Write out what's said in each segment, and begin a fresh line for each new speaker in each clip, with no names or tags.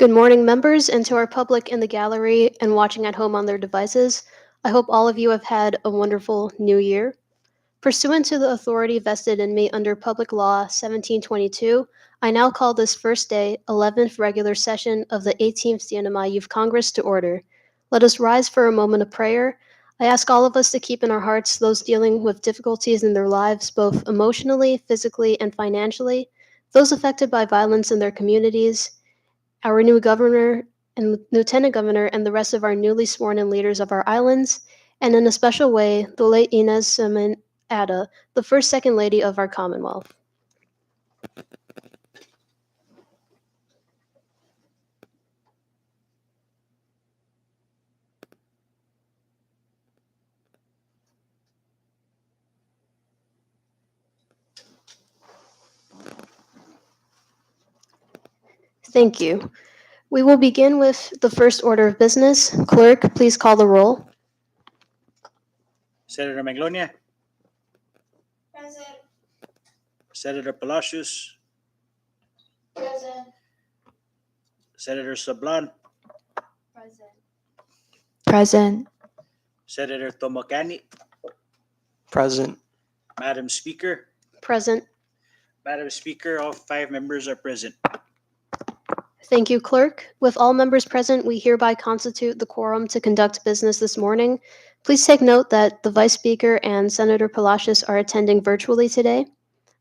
Good morning, members, and to our public in the gallery and watching at home on their devices. I hope all of you have had a wonderful new year. Pursuant to the authority vested in me under Public Law 1722, I now call this first day, 11th regular session of the 18th CNMI Youth Congress to order. Let us rise for a moment of prayer. I ask all of us to keep in our hearts those dealing with difficulties in their lives, both emotionally, physically, and financially, those affected by violence in their communities, our new governor and lieutenant governor, and the rest of our newly sworn in leaders of our islands, and in a special way, the late Inez Semen Ada, the first second lady of our Commonwealth. Thank you. We will begin with the first order of business. Clerk, please call the roll.
Senator Maglonia,
Present.
Senator Palacios,
Present.
Senator Sablan,
Present.
Senator Tomacani,
Present.
Madam Speaker.
Present.
Madam Speaker, all 5 members are present.
Thank you, Clerk. With all members present, we hereby constitute the quorum to conduct business this morning. Please take note that the Vice Speaker and Senator Palacios are attending virtually today.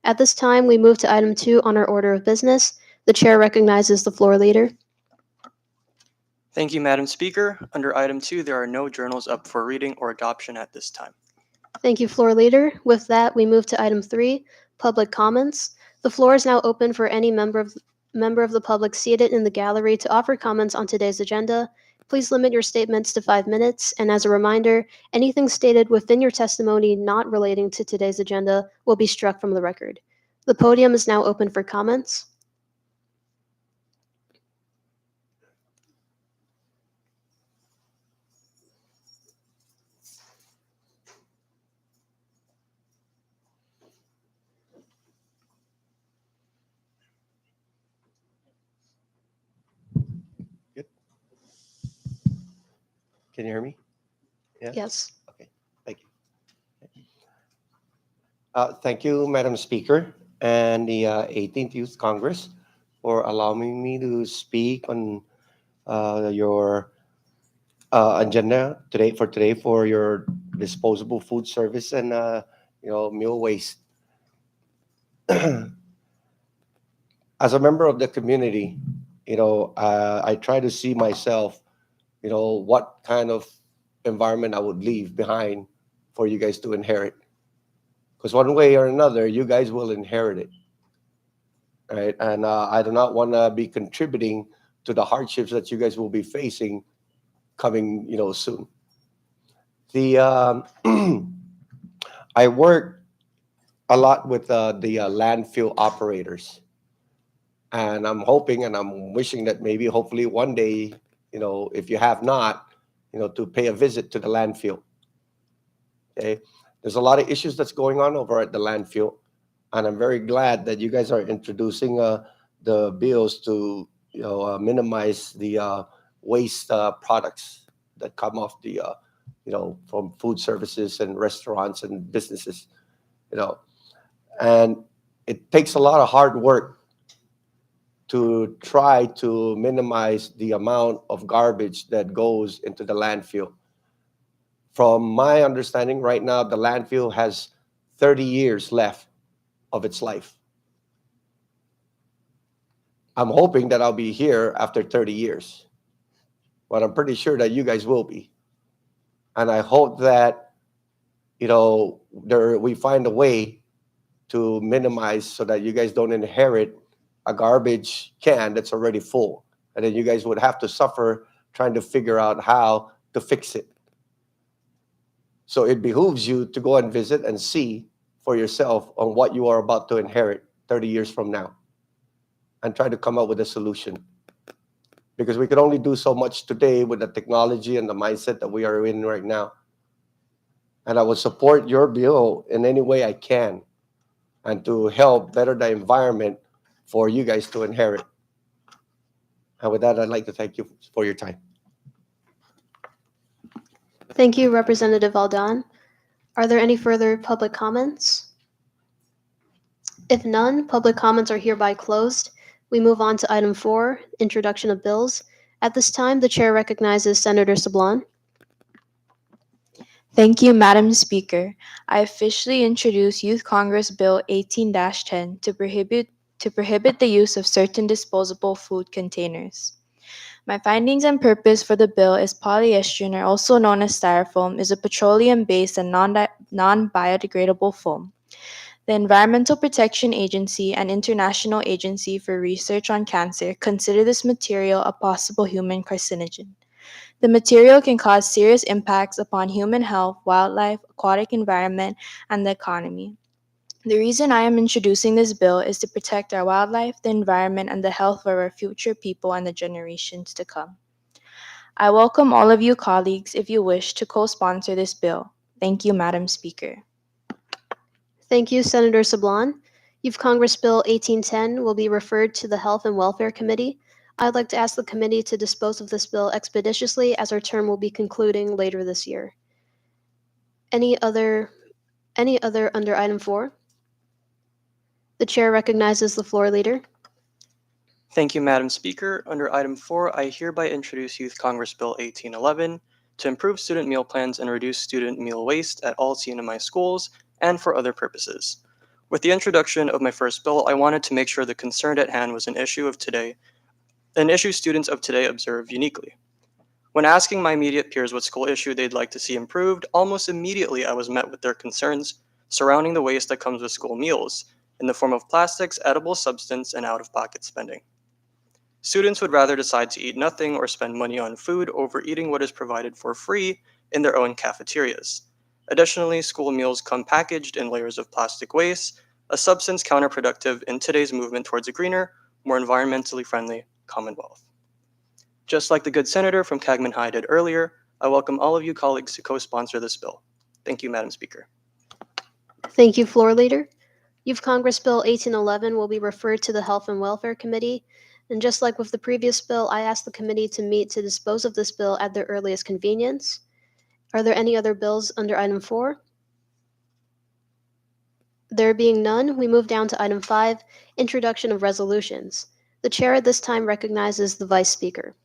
At this time, we move to item 2 on our order of business. The Chair recognizes the floor leader.
Thank you, Madam Speaker. Under item 2, there are no journals up for reading or adoption at this time.
Thank you, floor leader. With that, we move to item 3, public comments. The floor is now open for any member of the public seated in the gallery to offer comments on today's agenda. Please limit your statements to 5 minutes, and as a reminder, anything stated within your testimony not relating to today's agenda will be struck from the record. The podium is now open for comments.
Can you hear me? Yeah?
Yes.
Okay, thank you. Thank you, Madam Speaker, and the 18th Youth Congress for allowing me to speak on your agenda today for your disposable food service and meal waste. As a member of the community, I try to see myself, what kind of environment I would leave behind for you guys to inherit. Because one way or another, you guys will inherit it, right? And I do not want to be contributing to the hardships that you guys will be facing coming, soon. I work a lot with the landfill operators, and I'm hoping and I'm wishing that maybe, hopefully, one day, if you have not, to pay a visit to the landfill. Okay, there's a lot of issues that's going on over at the landfill, and I'm very glad that you guys are introducing the bills to minimize the waste products that come off the from food services and restaurants and businesses, and it takes a lot of hard work to try to minimize the amount of garbage that goes into the landfill. From my understanding, right now, the landfill has 30 years left of its life. I'm hoping that I'll be here after 30 years, but I'm pretty sure that you guys will be. And I hope that, we find a way to minimize so that you guys don't inherit a garbage can that's already full, and then you guys would have to suffer trying to figure out how to fix it. So it behooves you to go and visit and see for yourself on what you are about to inherit 30 years from now, and try to come up with a solution. Because we can only do so much today with the technology and the mindset that we are in right now. And I will support your bill in any way I can, and to help better the environment for you guys to inherit. And with that, I'd like to thank you for your time.
Thank you, Representative Aldan. Are there any further public comments? If none, public comments are hereby closed. We move on to item 4, introduction of bills. At this time, the chair recognizes Senator Sablan.
Thank you, Madam Speaker. I officially introduce Youth Congress Bill 18-10 to prohibit the use of certain disposable food containers. My findings and purpose for the bill is polyester, or also known as styrofoam, is a petroleum-based and non-biodegradable foam. The Environmental Protection Agency and International Agency for Research on Cancer consider this material a possible human carcinogen. The material can cause serious impacts upon human health, wildlife, aquatic environment, and the economy. The reason I am introducing this bill is to protect our wildlife, the environment, and the health of our future people and the generations to come. I welcome all of you colleagues if you wish to co-sponsor this bill. Thank you, Madam Speaker.
Thank you, Senator Sablan. Youth Congress Bill 1810 will be referred to the Health and Welfare Committee. I'd like to ask the committee to dispose of this bill expeditiously as our term will be concluding later this year. Any other under item 4? The chair recognizes the floor leader.
Thank you, Madam Speaker. Under item 4, I hereby introduce Youth Congress Bill 1811 to improve student meal plans and reduce student meal waste at all CNMI schools and for other purposes. With the introduction of my first bill, I wanted to make sure the concern at hand was an issue students of today observe uniquely. When asking my immediate peers what school issue they'd like to see improved, almost immediately I was met with their concerns surrounding the waste that comes with school meals in the form of plastics, edible substance, and out-of-pocket spending. Students would rather decide to eat nothing or spend money on food over eating what is provided for free in their own cafeterias. Additionally, school meals come packaged in layers of plastic waste, a substance counterproductive in today's movement towards a greener, more environmentally friendly Commonwealth. Just like the good senator from Cagman High did earlier, I welcome all of you colleagues to co-sponsor this bill. Thank you, Madam Speaker.
Thank you, floor leader. Youth Congress Bill 1811 will be referred to the Health and Welfare Committee. And just like with the previous bill, I ask the committee to meet to dispose of this bill at their earliest convenience. Are there any other bills under item 4? There being none, we move down to item 5, introduction of resolutions. The chair at this time recognizes the vice speaker.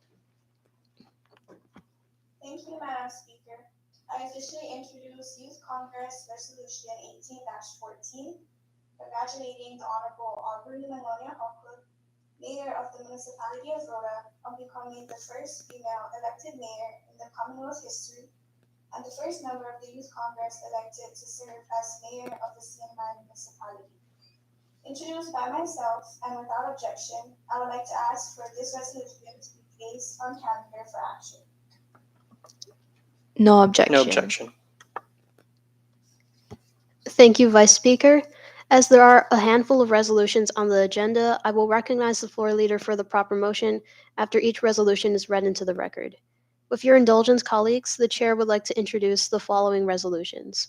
Thank you, Madam Speaker. I officially introduce Youth Congress Resolution 18-14, congratulating the Honorable Aubrey Mangonia Hawkwood, Mayor of the Municipality of Rota, on becoming the first female elected mayor in the Commonwealth history and the first member of the Youth Congress elected to serve as mayor of the CNMI municipality. Introduced by myself and without objection, I would like to ask for this resolution to be placed on calendar for action.
No objection.
No objection.
Thank you, Vice Speaker. As there are a handful of resolutions on the agenda, I will recognize the floor leader for the proper motion after each resolution is read into the record. With your indulgence, colleagues, the chair would like to introduce the following resolutions.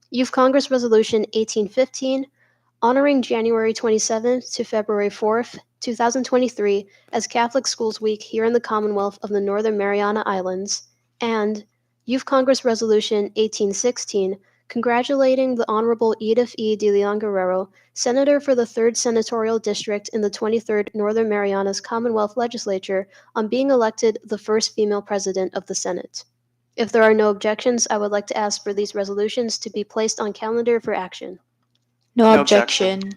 Youth Congress Resolution 1815, honoring January 27th to February 4th, 2023 as Catholic Schools Week here in the Commonwealth of the Northern Mariana Islands, and Youth Congress Resolution 1816, congratulating the Honorable Edith E. de Leon Guerrero, Senator for the 3rd Senatorial District in the 23rd Northern Marianas Commonwealth Legislature, on being elected the first female president of the Senate. If there are no objections, I would like to ask for these resolutions to be placed on calendar for action.
No
No
objection.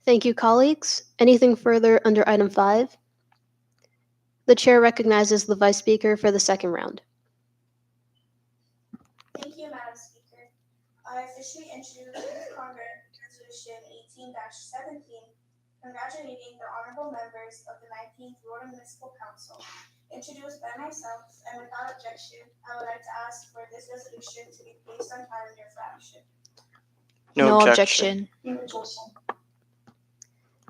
Thank you, colleagues. Anything further under item 5? The chair recognizes the vice speaker for the second round.
Thank you, Madam Speaker. I officially introduce Youth Congress Resolution 18-17, congratulating the honorable members of the 19th Rota Municipal Council. Introduced by myself and without objection, I would like to ask for this resolution to be placed on calendar for action.
No objection.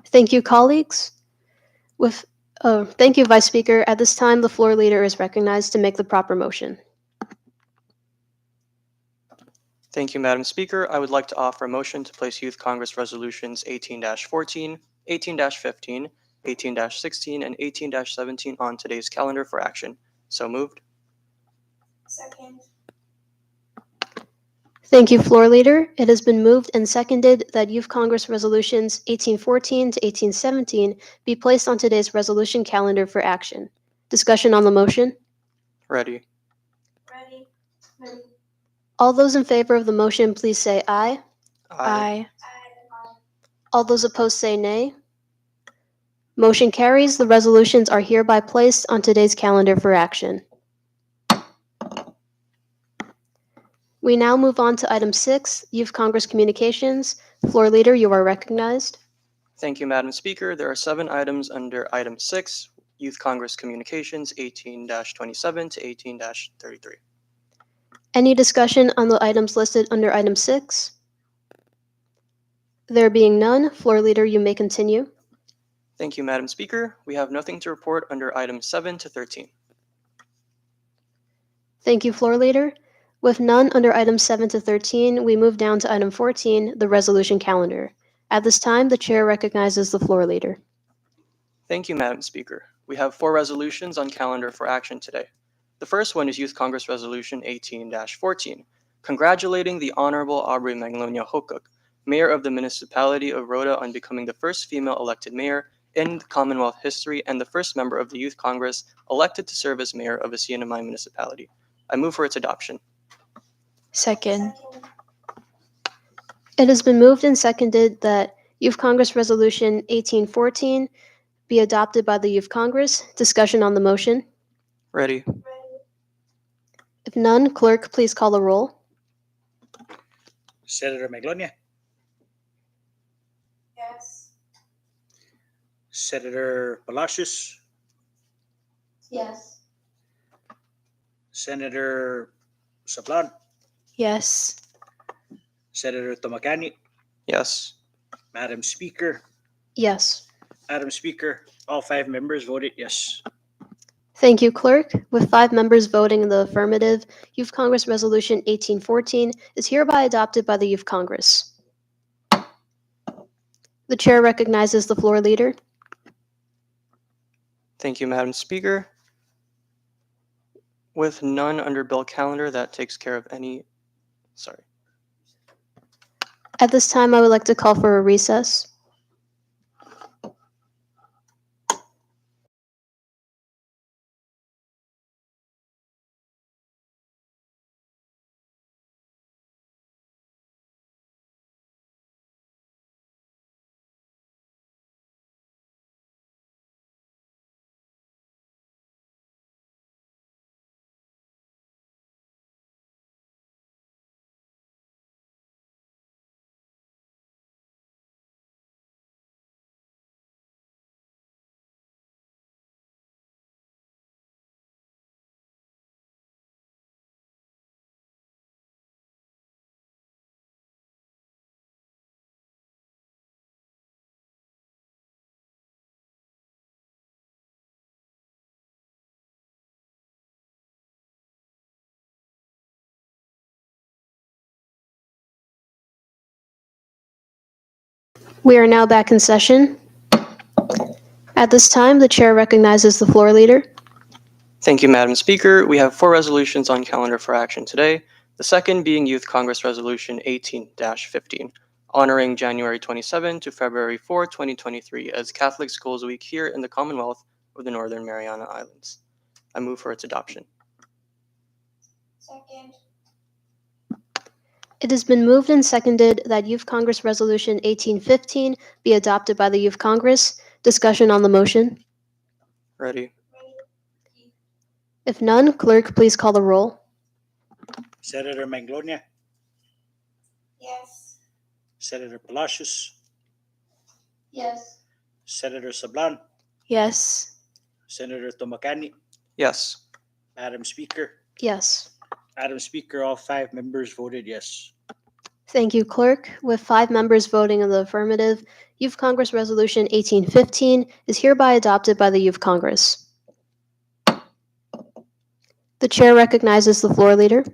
Thank you, colleagues. Thank you, Vice Speaker. At this time, the floor leader is recognized to make the proper motion.
Thank you, Madam Speaker. I would like to offer a motion to place Youth Congress Resolutions 18-14, 18-15, 18-16, and 18-17 on today's calendar for action. So moved.
Second.
Thank you, Floor Leader. It has been moved and seconded that Youth Congress Resolutions 1814 to 1817 be placed on today's resolution calendar for action. Discussion on the motion?
Ready.
Ready.
All those in favor of the motion, please say aye.
Aye.
Aye.
All those opposed say nay. Motion carries. The resolutions are hereby placed on today's calendar for action. We now move on to item 6, Youth Congress Communications. Floor Leader, you are recognized.
Thank you, Madam Speaker. There are 7 items under item 6, Youth Congress Communications 18-27 to 18-33.
Any discussion on the items listed under item 6? There being none, Floor Leader, you may continue.
Thank you, Madam Speaker. We have nothing to report under items 7 to 13.
Thank you, Floor Leader. With none under items 7 to 13, we move down to item 14, the resolution calendar. At this time, the Chair recognizes the Floor Leader.
Thank you, Madam Speaker. We have 4 resolutions on calendar for action today. The first one is Youth Congress Resolution 18-14, congratulating the Honorable Aubrey Maglonia Hokuk, Mayor of the Municipality of Rota, on becoming the first female elected mayor in Commonwealth history and the first member of the Youth Congress elected to serve as mayor of a CNMI municipality. I move for its adoption.
Second.
It has been moved and seconded that Youth Congress Resolution 1814 be adopted by the Youth Congress. Discussion on the motion?
Ready.
If none, Clerk, please call the roll.
Senator Maglonia,
Yes.
Senator Palacios,
Yes.
Senator Sablan,
Yes.
Senator Tomakani,
Yes.
Madam Speaker.
Yes.
Madam Speaker, all 5 members voted yes.
Thank you, Clerk. With 5 members voting in the affirmative, Youth Congress Resolution 1814 is hereby adopted by the Youth Congress. The Chair recognizes the Floor Leader.
Thank you, Madam Speaker. With none under bill calendar, that takes care of any. Sorry.
At this time, I would like to call for a recess. We are now back in session. At this time, the Chair recognizes the Floor Leader.
Thank you, Madam Speaker. We have 4 resolutions on calendar for action today. The second being Youth Congress Resolution 18-15, honoring January 27 to February 4, 2023 as Catholic Schools Week here in the Commonwealth of the Northern Mariana Islands. I move for its adoption.
Second.
It has been moved and seconded that Youth Congress Resolution 1815 be adopted by the Youth Congress. Discussion on the motion?
Ready.
If none, Clerk, please call the roll.
Senator Maglonia,
Yes.
Senator Palacios,
Yes.
Senator Sablan,
Yes.
Senator Tomakani,
Yes.
Madam Speaker.
Yes.
Madam Speaker, all 5 members voted yes.
Thank you, Clerk. With 5 members voting in the affirmative, Youth Congress Resolution 1815 is hereby adopted by the Youth Congress. The Chair recognizes the Floor Leader.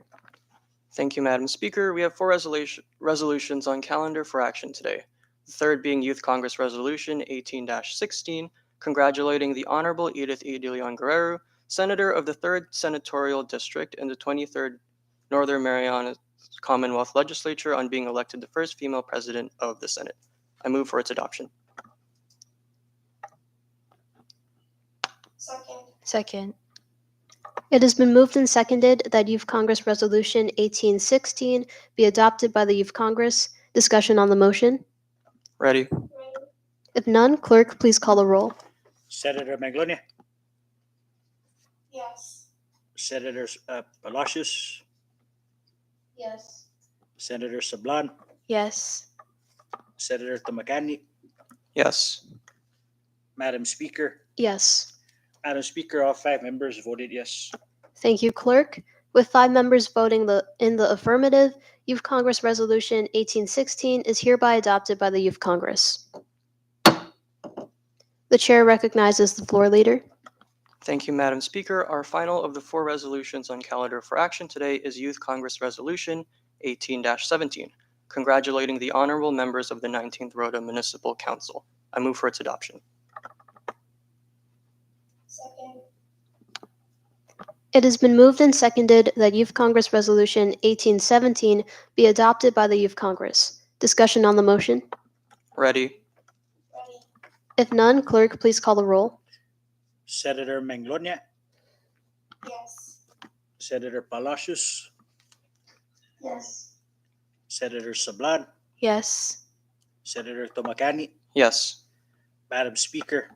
Thank you, Madam Speaker. We have 4 resolutions on calendar for action today. The third being Youth Congress Resolution 18-16, congratulating the Honorable Edith E. De Leon Guerrero, Senator of the 3rd Senatorial District in the 23rd Northern Mariana Commonwealth Legislature on being elected the first female president of the Senate. I move for its adoption.
Second.
Second.
It has been moved and seconded that Youth Congress Resolution 1816 be adopted by the Youth Congress. Discussion on the motion.
Ready?
Ready.
If none, clerk, please call the roll.
Senator Maglonia,
Yes.
Senator Palacios,
Yes.
Senator Sablan,
Yes.
Senator Tumakani,
Yes.
Madam Speaker.
Yes.
Madam Speaker, all 5 members voted yes.
Thank you, clerk. With 5 members voting in the affirmative, Youth Congress Resolution 1816 is hereby adopted by the Youth Congress. The chair recognizes the floor leader.
Thank you, Madam Speaker. Our final of the 4 resolutions on calendar for action today is Youth Congress Resolution 18-17, congratulating the honorable members of the 19th Rota Municipal Council. I move for its adoption.
Second.
It has been moved and seconded that Youth Congress Resolution 1817 be adopted by the Youth Congress. Discussion on the motion.
Ready?
Ready.
If none, clerk, please call the roll.
Senator Maglonia,
Yes.
Senator Palacios,
Yes.
Senator Sablan,
Yes.
Senator Tumakani,
Yes.
Madam Speaker.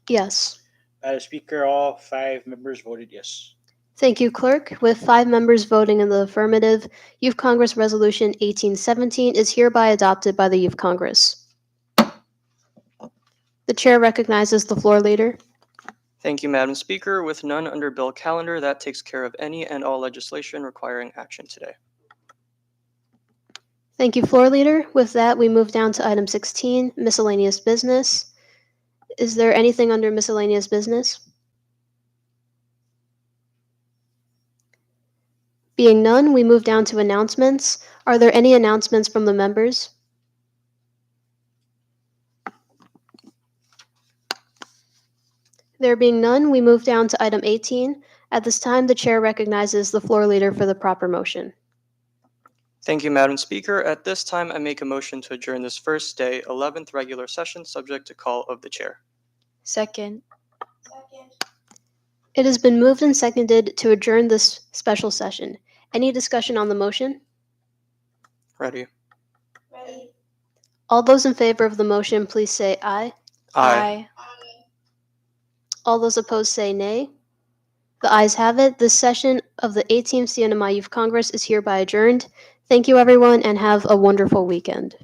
Yes.
Madam Speaker, all 5 members voted yes.
Thank you, clerk. With 5 members voting in the affirmative, Youth Congress Resolution 1817 is hereby adopted by the Youth Congress. The chair recognizes the floor leader.
Thank you, Madam Speaker. With none under bill calendar, that takes care of any and all legislation requiring action today.
Thank you, floor leader. With that, we move down to item 16, miscellaneous business. Is there anything under miscellaneous business? Being none, we move down to announcements. Are there any announcements from the members? There being none, we move down to item 18. At this time, the chair recognizes the floor leader for the proper motion.
Thank you, Madam Speaker. At this time, I make a motion to adjourn this first day, 11th regular session, subject to call of the chair.
Second.
Second.
It has been moved and seconded to adjourn this special session. Any discussion on the motion?
Ready?
Ready.
All those in favor of the motion, please say aye.
Aye.
All those opposed say nay. The ayes have it. This session of the 18th CNMI Youth Congress is hereby adjourned. Thank you, everyone, and have a wonderful weekend.